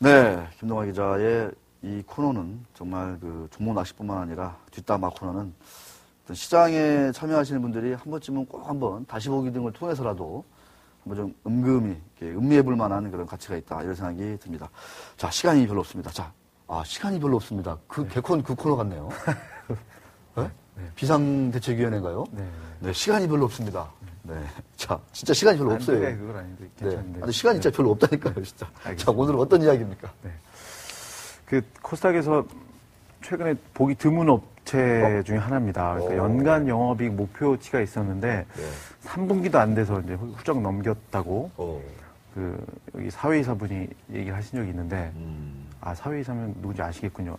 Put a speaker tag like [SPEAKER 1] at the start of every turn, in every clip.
[SPEAKER 1] 네, 김동완 기자의 이 코너는 정말 그 종목 낚시뿐만 아니라 뒷담화 코너는 어떤 시장에 참여하시는 분들이 한 번쯤은 꼭 한번 다시 보기 등을 통해서라도 한번 좀 음금히 음미해볼 만한 그런 가치가 있다 이런 생각이 듭니다. 자, 시간이 별로 없습니다. 자, 시간이 별로 없습니다. 개콘 그 코너 같네요. 네? 네. 비상대책위원회인가요? 네. 네, 시간이 별로 없습니다. 네. 자, 진짜 시간이 별로 없어요.
[SPEAKER 2] 네, 그건 아닌데. 괜찮은데.
[SPEAKER 1] 네. 근데 시간이 진짜 별로 없다니까요, 진짜. 알겠습니다. 자, 오늘은 어떤 이야기입니까? 네.
[SPEAKER 2] 그, 코스닥에서 최근에 보기 드문 업체 중에 하나입니다. 그러니까 연간 영업이익 목표치가 있었는데, 3분기도 안 돼서 이제 훌쩍 넘겼다고, 여기 사회이사분이 얘기를 하신 적이 있는데, 사회이사면 누군지 아시겠군요.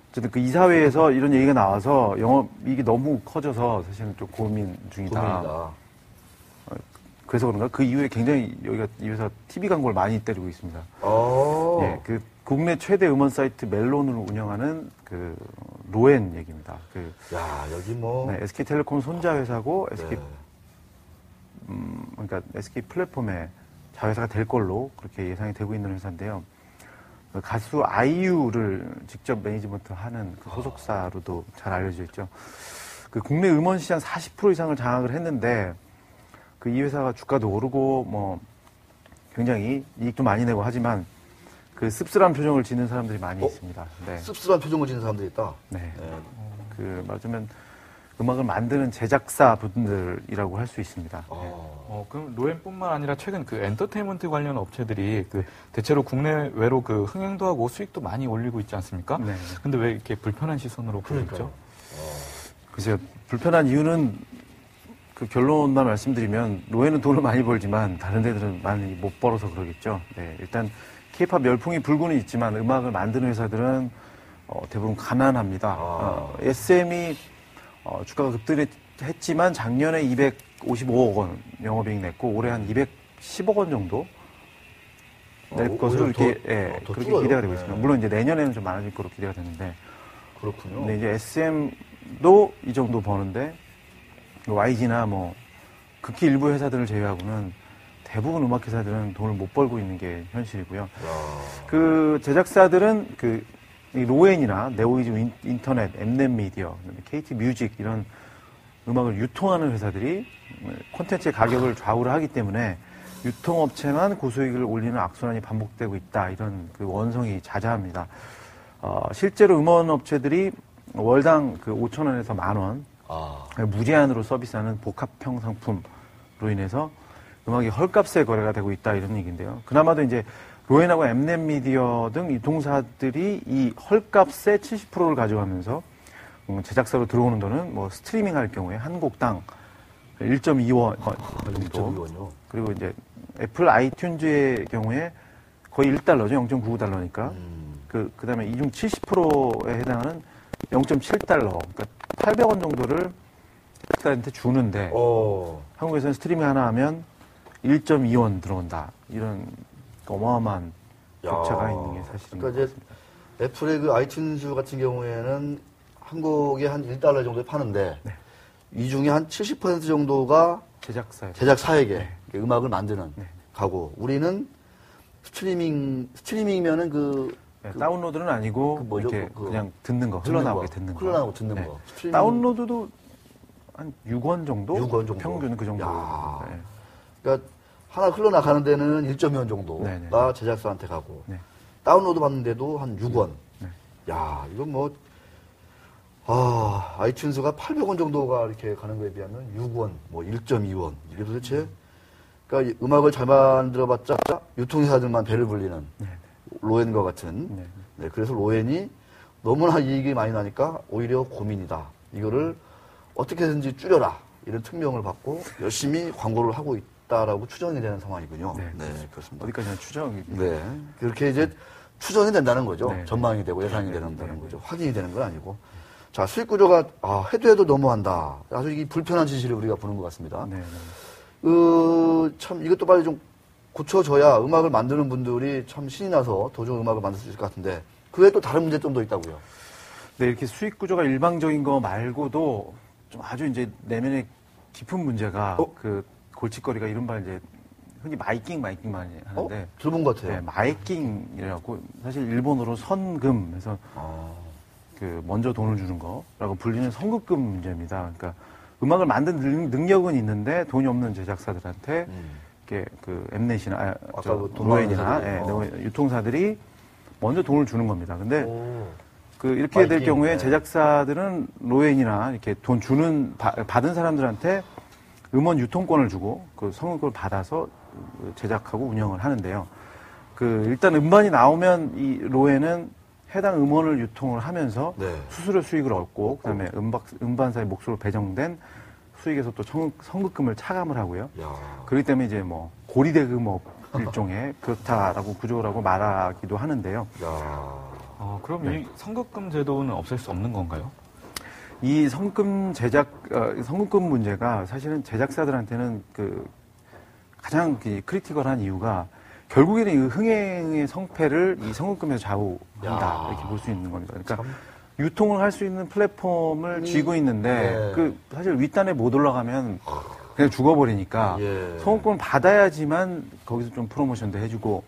[SPEAKER 2] 어쨌든 그 이사회에서 이런 얘기가 나와서 영업이익이 너무 커져서 사실은 좀 고민 중이다. 그래서 그런가? 그 이후에 굉장히 여기가 이 회사 TV 광고를 많이 때리고 있습니다. 예, 그 국내 최대 음원 사이트 멜론을 운영하는 그 로엔 얘기입니다.
[SPEAKER 1] 여기 뭐
[SPEAKER 2] 네, SK텔레콤 손자 회사고 SK 그러니까 SK 플랫폼의 자회사가 될 걸로 그렇게 예상이 되고 있는 회사인데요. 가수 아이유를 직접 매니지먼트하는 그 소속사로도 잘 알려져 있죠. 그 국내 음원 시장 40% 이상을 장악을 했는데 그 이 회사가 주가도 오르고 뭐 굉장히 이익도 많이 내고 하지만 그 씁쓸한 표정을 짓는 사람들이 많이 있습니다. 네.
[SPEAKER 1] 씁쓸한 표정을 짓는 사람들이 있다.
[SPEAKER 2] 네. 그 말하자면 음악을 만드는 제작사 분들이라고 할 수 있습니다.
[SPEAKER 3] 그럼 로엔뿐만 아니라 최근 그 엔터테인먼트 관련 업체들이 그 대체로 국내외로 그 흥행도 하고 수익도 많이 올리고 있지 않습니까?
[SPEAKER 2] 네.
[SPEAKER 3] 근데 왜 이렇게 불편한 시선으로 보고 있죠?
[SPEAKER 2] 글쎄요. 불편한 이유는 그 결론만 말씀드리면 로엔은 돈을 많이 벌지만 다른 데들은 많이 못 벌어서 그러겠죠. 네. 일단 K-팝 열풍이 불고는 있지만 음악을 만드는 회사들은 대부분 가난합니다. SM이 주가가 급등했지만 작년에 255억 원 영업이익 냈고 올해 한 210억 원 정도 낼 것으로 이렇게 그렇게 기대가 되고 있습니다. 물론 이제 내년에는 좀 많아질 거로 기대가 되는데
[SPEAKER 1] 그렇군요.
[SPEAKER 2] 근데 이제 SM도 이 정도 버는데 YG나 뭐 극히 일부 회사들을 제외하고는 대부분 음악 회사들은 돈을 못 벌고 있는 게 현실이고요. 그 제작사들은 그 로엔이나 네오이즈 인터넷, 엠넷 미디어, KT 뮤직 이런 음악을 유통하는 회사들이 콘텐츠의 가격을 좌우를 하기 때문에 유통업체만 고수익을 올리는 악순환이 반복되고 있다. 이런 그 원성이 자자합니다. 실제로 음원업체들이 월당 그 5,000원에서 10,000원 무제한으로 서비스하는 복합형 상품으로 인해서 음악이 헐값에 거래가 되고 있다 이런 얘기인데요. 그나마도 이제 로엔하고 엠넷 미디어 등 유통사들이 이 헐값의 70%를 가져가면서 제작사로 들어오는 돈은 뭐 스트리밍 할 경우에 한 곡당 1.2원 정도.
[SPEAKER 1] 1.2원요.
[SPEAKER 2] 그리고 이제 애플 아이튠즈의 경우에 거의 1달러죠. 0.99달러니까. 그다음에 이중 70%에 해당하는 0.7달러. 그러니까 800원 정도를 제작사한테 주는데 한국에서는 스트리밍 하나 하면 1.2원 들어온다. 이런 어마어마한 격차가 있는 게 사실입니다.
[SPEAKER 1] 그러니까 이제 애플의 그 아이튠즈 같은 경우에는 한 곡에 한 1달러 정도에 파는데 이 중에 한 70% 정도가 제작사에게 음악을 만드는 가고 우리는 스트리밍이면은
[SPEAKER 2] 다운로드는 아니고 이렇게 그냥 듣는 거 흘러나오게 듣는 거.
[SPEAKER 1] 흘러나오고 듣는 거.
[SPEAKER 2] 다운로드도 한 6원 정도?
[SPEAKER 1] 6원 정도.
[SPEAKER 2] 평균은 그 정도.
[SPEAKER 1] 그러니까 하나 흘러나가는 데는 1.2원 정도가 제작사한테 가고 다운로드 받는데도 한 6원. 야, 이건 뭐 아이튠즈가 800원 정도가 이렇게 가는 거에 비하면 6원, 뭐 1.2원. 이게 도대체 그러니까 음악을 잘 만들어봤자 유통회사들만 배를 불리는 로엔과 같은. 그래서 로엔이 너무나 이익이 많이 나니까 오히려 고민이다. 이거를 어떻게든지 줄여라. 이런 특명을 받고 열심히 광고를 하고 있다라고 추정이 되는 상황이군요. 네, 그렇습니다.
[SPEAKER 2] 어디까지나 추정이.
[SPEAKER 1] 네. 그렇게 이제 추정이 된다는 거죠. 전망이 되고 예상이 된다는 거죠. 확인이 되는 건 아니고. 자, 수익 구조가, 해도 너무한다. 아주 이 불편한 진실을 우리가 보는 것 같습니다. 참, 이것도 빨리 좀 고쳐져야 음악을 만드는 분들이 참 신이 나서 더 좋은 음악을 만들 수 있을 것 같은데, 그 외에 또 다른 문제점도 있다고요.
[SPEAKER 2] 네, 이렇게 수익 구조가 일방적인 거 말고도 좀 아주 이제 내면의 깊은 문제가 그 골칫거리가 이른바 이제 흔히 마이킹 많이 하는데
[SPEAKER 1] 들어본 것 같아요.
[SPEAKER 2] 네, 마이킹이라고 사실 일본어로 선금해서 그 먼저 돈을 주는 거라고 불리는 선급금 문제입니다. 그러니까 음악을 만든 능력은 있는데 돈이 없는 제작사들한테 이렇게 그 엠넷이나 로엔이나 유통사들이 먼저 돈을 주는 겁니다. 근데 그 이렇게 될 경우에 제작사들은 로엔이나 이렇게 돈 주는 받은 사람들한테 음원 유통권을 주고 그 성금을 받아서 제작하고 운영을 하는데요. 그 일단 음반이 나오면 이 로엔은 해당 음원을 유통을 하면서 수수료 수익을 얻고 그다음에 음반사의 몫으로 배정된 수익에서 또 성급금을 차감을 하고요. 그렇기 때문에 이제 뭐 고리대금업 일종의 그렇다라고 구조라고 말하기도 하는데요.
[SPEAKER 3] 그럼 이 성급금 제도는 없앨 수 없는 건가요?
[SPEAKER 2] 이 성급금 문제가 사실은 제작사들한테는 그 가장 크리티컬한 이유가 결국에는 이 흥행의 성패를 이 성급금에서 좌우한다 이렇게 볼 수 있는 겁니다. 그러니까 유통을 할 수 있는 플랫폼을 쥐고 있는데 그 사실 윗단에 못 올라가면 그냥 죽어버리니까 성급금을 받아야지만 거기서 좀 프로모션도 해주고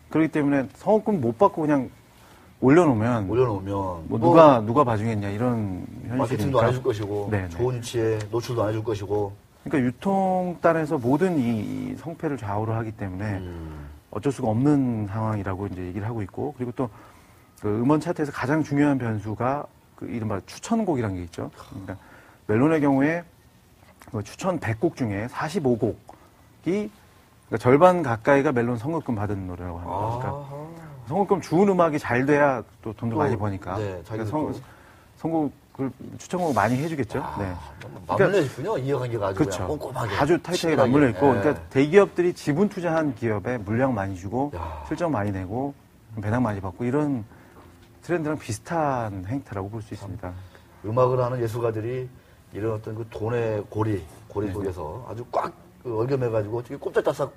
[SPEAKER 2] 그렇기 때문에 성급금 못 받고 그냥 올려놓으면 뭐 누가 봐주겠냐 이런 현실이니까
[SPEAKER 1] 마케팅도 안 해줄 것이고 좋은 위치에 노출도 안 해줄 것이고
[SPEAKER 2] 그러니까 유통단에서 모든 이 성패를 좌우를 하기 때문에 어쩔 수가 없는 상황이라고 이제 얘기를 하고 있고 그리고 또 그 음원 차트에서 가장 중요한 변수가 그 이른바 추천곡이라는 게 있죠. 그러니까 멜론의 경우에 그 추천 100곡 중에 45곡이 그러니까 절반 가까이가 멜론 성급금 받은 노래라고 합니다. 그러니까 성급금 주는 음악이 잘 돼야 또 돈도 많이 버니까. 그러니까 선곡을 추천곡을 많이 해주겠죠.
[SPEAKER 1] 맞물려 있군요. 이해관계가 아주
[SPEAKER 2] 그렇죠.
[SPEAKER 1] 꼼꼼하게.
[SPEAKER 2] 아주 타이트하게 맞물려 있고, 그러니까 대기업들이 지분 투자한 기업에 물량 많이 주고 실적 많이 내고 배당 많이 받고 이런 트렌드랑 비슷한 행태라고 볼 수 있습니다.
[SPEAKER 1] 음악을 하는 예술가들이 이런 어떤 그 돈의 고리 속에서 아주 꽉 얼겸해가지고 어떻게 꼼짝달싹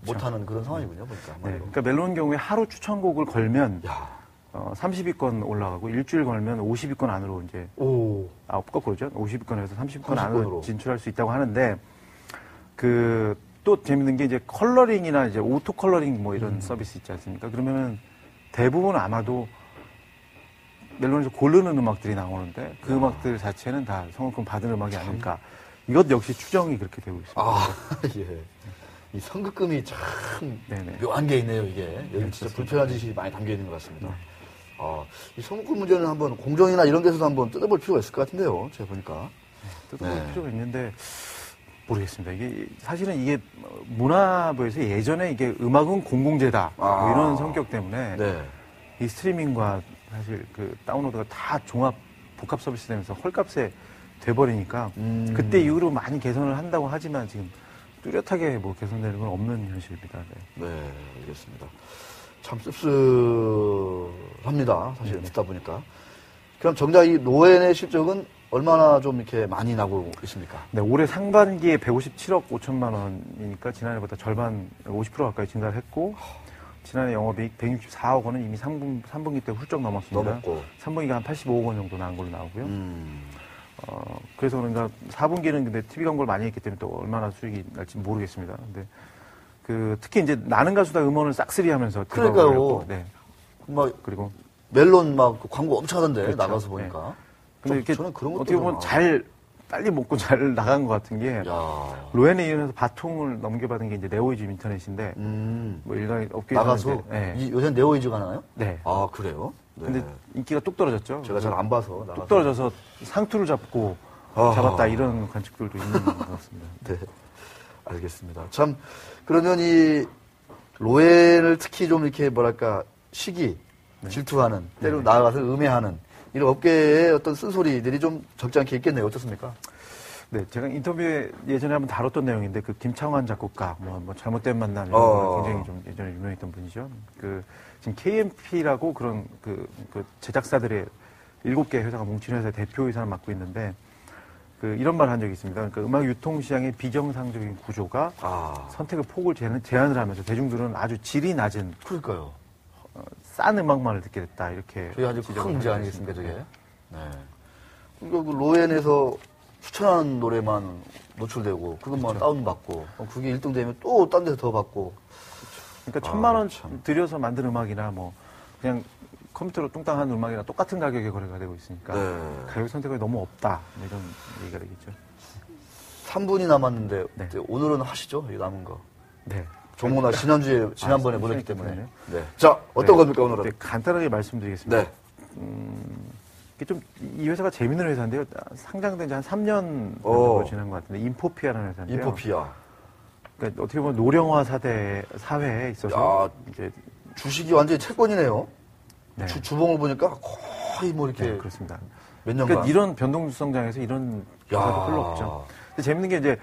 [SPEAKER 1] 못하는 그런 상황이군요.
[SPEAKER 2] 그러니까 멜론 경우에 하루 추천곡을 걸면 30위권 올라가고 일주일 걸면 50위권 안으로 이제 거꾸로죠. 50위권에서 30위권 안으로 진출할 수 있다고 하는데 그 또 재밌는 게 이제 컬러링이나 이제 오토 컬러링 뭐 이런 서비스 있지 않습니까? 그러면은 대부분 아마도 멜론에서 고르는 음악들이 나오는데 그 음악들 자체는 다 성급금 받은 음악이 아닐까. 이것 역시 추정이 그렇게 되고 있습니다.
[SPEAKER 1] 이 성급금이 참 묘한 게 있네요, 이게. 여기 진짜 불편한 짓이 많이 담겨 있는 것 같습니다. 이 성급금 문제는 한번 공정이나 이런 데서도 한번 뜯어볼 필요가 있을 것 같은데요, 제가 보니까.
[SPEAKER 2] 뜯어볼 필요가 있는데, 모르겠습니다. 이게, 사실은 이게 문화부에서 예전에 이게 음악은 공공재다. 뭐 이런 성격 때문에 이 스트리밍과 사실 그 다운로드가 다 종합 복합 서비스 되면서 헐값에 돼버리니까 그때 이후로 많이 개선을 한다고 하지만 지금 뚜렷하게 뭐 개선되는 건 없는 현실입니다.
[SPEAKER 1] 알겠습니다. 참 씁쓸합니다. 사실 듣다 보니까. 그럼 정작 이 로엔의 실적은 얼마나 좀 이렇게 많이 나고 있습니까?
[SPEAKER 2] 네, 올해 상반기에 157억 5천만 원이니까 지난해보다 절반 50% 가까이 증가를 했고 지난해 영업이익 164억 원은 이미 3분기 때 훌쩍 넘었습니다.
[SPEAKER 1] 넘었고
[SPEAKER 2] 3분기가 한 85억 원 정도 나온 걸로 나오고요. 그래서 그런가 4분기는 근데 TV 광고를 많이 했기 때문에 또 얼마나 수익이 날지 모르겠습니다. 근데 그 특히 이제 나는 가수다 음원을 싹쓸이 하면서
[SPEAKER 1] 그러니까요.
[SPEAKER 2] 그리고
[SPEAKER 1] 멜론 막 광고 엄청 하던데 나가서 보니까.
[SPEAKER 2] 근데 이렇게
[SPEAKER 1] 저는 그런 것도
[SPEAKER 2] 어떻게 보면 빨리 먹고 잘 나간 것 같은 게 로엔에 이어서 바통을 넘겨받은 게 이제 네오이즈 인터넷인데 뭐 일간 업계에서
[SPEAKER 1] 나가서 요새 네오이즈가 나나요?
[SPEAKER 2] 네.
[SPEAKER 1] 아 그래요?
[SPEAKER 2] 근데 인기가 뚝 떨어졌죠.
[SPEAKER 1] 제가 잘 안 봐서
[SPEAKER 2] 뚝 떨어져서 상투를 잡고 잡았다 이런 관측들도 있는 것 같습니다.
[SPEAKER 1] 네, 알겠습니다. 참 그러면 이 로엔을 특히 좀 이렇게 뭐랄까 질투하는 때로 나아가서 음해하는 이런 업계의 어떤 쓴소리들이 좀 적지 않게 있겠네요. 어떻습니까?
[SPEAKER 2] 네, 제가 인터뷰에 예전에 한번 다뤘던 내용인데 그 김창완 작곡가 뭐 잘못된 만남 굉장히 좀 예전에 유명했던 분이죠. 그 지금 KMP라고 그런 그 제작사들의 7개 회사가 뭉친 회사의 대표이사를 맡고 있는데 그 이런 말을 한 적이 있습니다. 그러니까 음악 유통 시장의 비정상적인 구조가 선택의 폭을 제한을 하면서 대중들은 아주 질이 낮은
[SPEAKER 1] 그러니까요.
[SPEAKER 2] 싼 음악만을 듣게 됐다 이렇게
[SPEAKER 1] 저희 아주 큰 문제 아니겠습니까, 저게? 네. 그러니까 그 로엔에서 추천하는 노래만 노출되고 그것만 다운받고 그게 1등 되면 또 딴 데서 더 받고
[SPEAKER 2] 그러니까 1,000만 원 들여서 만든 음악이나 뭐 그냥 컴퓨터로 뚱땅한 음악이나 똑같은 가격에 거래가 되고 있으니까 가격 선택이 너무 없다 이런 얘기가 되겠죠.
[SPEAKER 1] 3분이 남았는데
[SPEAKER 2] 네.
[SPEAKER 1] 오늘은 하시죠? 이 남은 거.
[SPEAKER 2] 네.
[SPEAKER 1] 정모나 지난번에 못했기 때문에.
[SPEAKER 2] 그러네요.
[SPEAKER 1] 네. 자, 어떤 겁니까 오늘은?
[SPEAKER 2] 네, 간단하게 말씀드리겠습니다.
[SPEAKER 1] 네.
[SPEAKER 2] 이게 좀 이 회사가 재밌는 회사인데요. 상장된 지 한 3년 정도 지난 것 같은데 인포피아라는 회사인데요.
[SPEAKER 1] 인포피아.
[SPEAKER 2] 그러니까 어떻게 보면 노령화 사회에 있어서 이제
[SPEAKER 1] 주식이 완전히 채권이네요.
[SPEAKER 2] 네.
[SPEAKER 1] 주봉을 보니까 거의 뭐 이렇게
[SPEAKER 2] 네, 그렇습니다.
[SPEAKER 1] 몇 년간.
[SPEAKER 2] 그러니까 이런 변동성장에서 이런 회사도 별로 없죠. 근데 재밌는 게 이제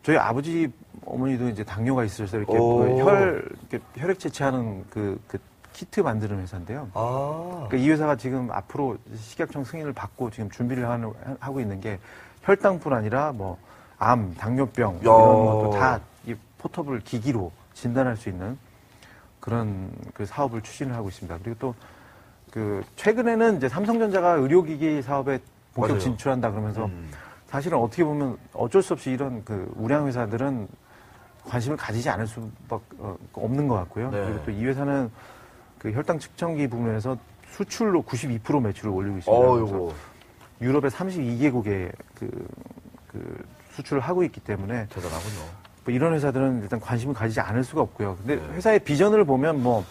[SPEAKER 2] 저희 아버지 어머니도 이제 당뇨가 있으셔서 이렇게 이렇게 혈액 채취하는 그 키트 만드는 회사인데요. 그러니까 이 회사가 지금 앞으로 식약청 승인을 받고 지금 준비를 하고 있는 게 혈당뿐 아니라 뭐 암, 당뇨병 이런 것도 다 이 포터블 기기로 진단할 수 있는 그런 그 사업을 추진을 하고 있습니다. 그리고 또 그 최근에는 이제 삼성전자가 의료기기 사업에 본격
[SPEAKER 1] 맞아요.
[SPEAKER 2] 진출한다 그러면서 사실은 어떻게 보면 어쩔 수 없이 이런 그 우량 회사들은 관심을 가지지 않을 수밖에 없는 것 같고요.
[SPEAKER 1] 네.
[SPEAKER 2] 그리고 또 이 회사는 그 혈당 측정기 부분에서 수출로 92% 매출을 올리고 있습니다. 그래서 유럽의 32개국에 그 수출을 하고 있기 때문에
[SPEAKER 1] 대단하군요.
[SPEAKER 2] 뭐 이런 회사들은 일단 관심을 가지지 않을 수가 없고요. 근데 회사의 비전을 보면 뭐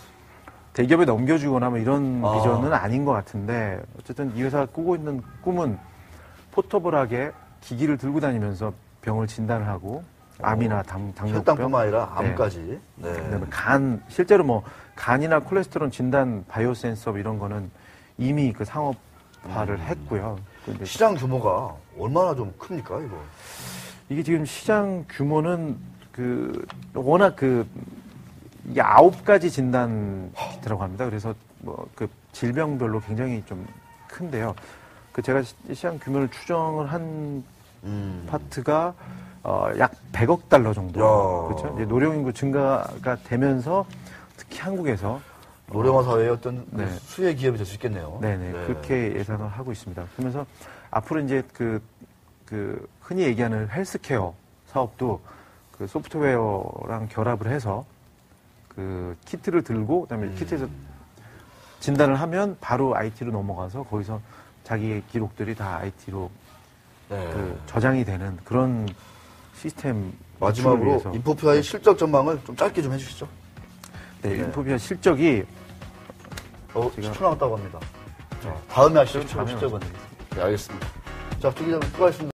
[SPEAKER 2] 대기업에 넘겨주거나 뭐 이런 비전은 아닌 것 같은데 어쨌든 이 회사가 꾸고 있는 꿈은 포터블하게 기기를 들고 다니면서 병을 진단을 하고 암이나 당뇨병,
[SPEAKER 1] 혈당뿐만 아니라 암까지. 네.
[SPEAKER 2] 그다음에 실제로 뭐 간이나 콜레스테롤 진단 바이오 센서 이런 거는 이미 그 상업화를 했고요. 근데
[SPEAKER 1] 시장 규모가 얼마나 좀 큽니까, 이거?
[SPEAKER 2] 이게 지금 시장 규모는 워낙 이게 9가지 진단 키트라고 합니다. 그래서 뭐 그 질병별로 굉장히 좀 큰데요. 제가 시장 규모를 추정을 한 파트가 약 100억 달러 정도. 그렇죠? 이제 노령 인구 증가가 되면서 특히 한국에서
[SPEAKER 1] 노령화 사회의 어떤
[SPEAKER 2] 네.
[SPEAKER 1] 수혜 기업이 될 수 있겠네요.
[SPEAKER 2] 네네. 그렇게 예상을 하고 있습니다. 그러면서 앞으로 이제 흔히 얘기하는 헬스케어 사업도 그 소프트웨어랑 결합을 해서 그 키트를 들고 그다음에 키트에서 진단을 하면 바로 IT로 넘어가서 거기서 자기의 기록들이 다 IT로 저장이 되는 그런 시스템.
[SPEAKER 1] 마지막으로 인포피아의 실적 전망을 좀 짧게 좀 해주시죠.
[SPEAKER 2] 네, 인포피아 실적이
[SPEAKER 1] 10초 남았다고 합니다. 자, 다음에 하시죠.
[SPEAKER 2] 다음에
[SPEAKER 1] 실적은. 네, 알겠습니다. 자, 조 기자님 수고하셨습니다.